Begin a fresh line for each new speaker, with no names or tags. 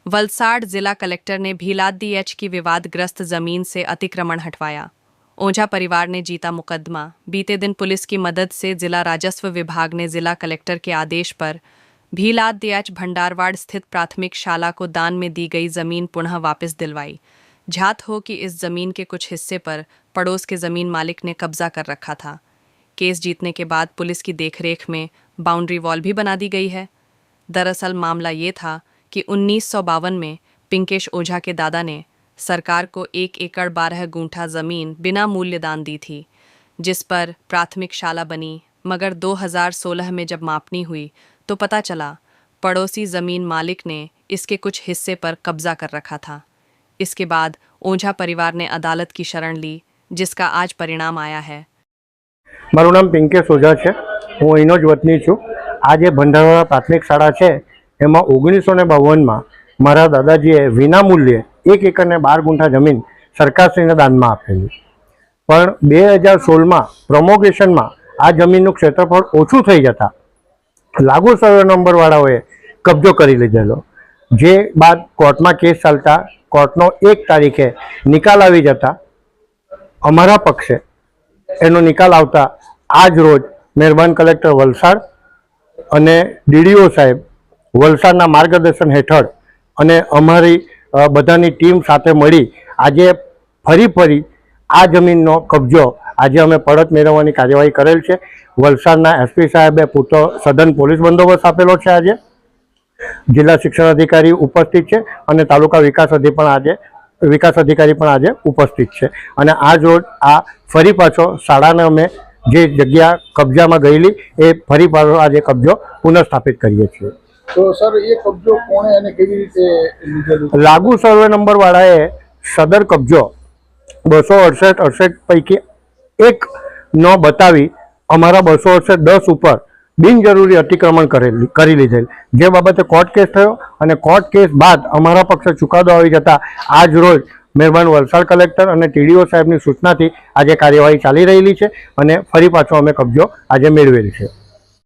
वलसाड़ जिला कलेक्टर ने भीलाद एच की विवादग्रस्त जमीन से अतिक्रमण हटवाया। ओझा परिवार ने जीता मुकदमा। बीते दिन पुलिस की मदद से जिला राजस्व विभाग ने जिला कलेक्टर के आदेश पर भीलाद एच भंडारवाड़ स्थित प्राथमिक शाला को दान में दी गई जमीन पुनः वापस दिलवाई। झात हो कि इस जमीन के कुछ हिस्से पर पड़ोस के जमीन मालिक ने कब्जा कर रखा था। केस जीतने के बाद पुलिस की देखरेख में बाउंड्री वॉल भी बना दी गई है। दरअसल मामला ये था कि 1952 में पिंकेश ओझा के दादा ने सरकार को 1 एकड़ 12 गुंठा जमीन बिना मूल्य दान दी थी, जिस पर प्राथमिक शाला बनी। मगर 2016 में जब मापनी हुई तो पता चला पड़ोसी जमीन मालिक ने इसके कुछ हिस्से पर कब्जा कर रखा था। इसके बाद ओझा परिवार ने अदालत की शरण ली, जिसका आज परिणाम आया है।
मारू नाम पिंकेश ओझा है, हूँ अहीनो ज वतनी छूँ। आज भंडारवाड़ा प्राथमिक शाळा है एमां 1952 में मारा दादाजीए विनामूल्ये 1 एकड़ ने 12 गुंठा जमीन सरकारश्रीने दानमा आपेली। पण 2016 में प्रोमोगेशन में आ जमीननुं क्षेत्रफळ ओछुं थई जता लागू सर्वे नंबर वाळाओए कब्जो करी लीधेलो। जे बाद कोर्ट में केस चालता कोर्टनो 1 तारीखे निकाल आवी जता अमारा पक्षे एनो निकाल आवता आज रोज मेहरबान कलेक्टर वलसाड अने डीडीओ साहेब वलसाडना मार्गदर्शन हेठळ अने अमारी बधानी टीम साथे मळी आजे फरी आ जमीननो कब्जो आज अमे परत मेळवવાની कार्यवाही करेल छे। वलसाडना एसपी साहेबे पूरतो सघन पोलीस बंदोबस्त आपेलो छे। आज जिला शिक्षण अधिकारी उपस्थित छे अने तालुका विकास अधिकारी पण आज उपस्थित छे। अने आज रोज आ फरी पाछो शाळाने अमे जे जग्या कब्जामां गयेली ए फरी पाछो आज कब्जो पुनर्स्थापित करीए छीए।
तो सर ये कब्जो कोणे अने केवी रीते लीधेलो?
लागू सर्वे नंबर वाळाए सदर कब्जो 268 पैकी 1 नो बतावी अमारा 210 उपर बिनजरूरी अतिक्रमण करी लीधेल। जे बाबते कोर्ट केस थयो अने कोर्ट केस बाद अमारा पक्षे चुकादो आवी जता आज रोज मेहरबान वलसाड कलेक्टर अने टीडीओ साहेबनी सूचनाथी आज कार्यवाही चाली रहेली छे अने फरी पाछो अमे कब्जो आज मेळवेल छे।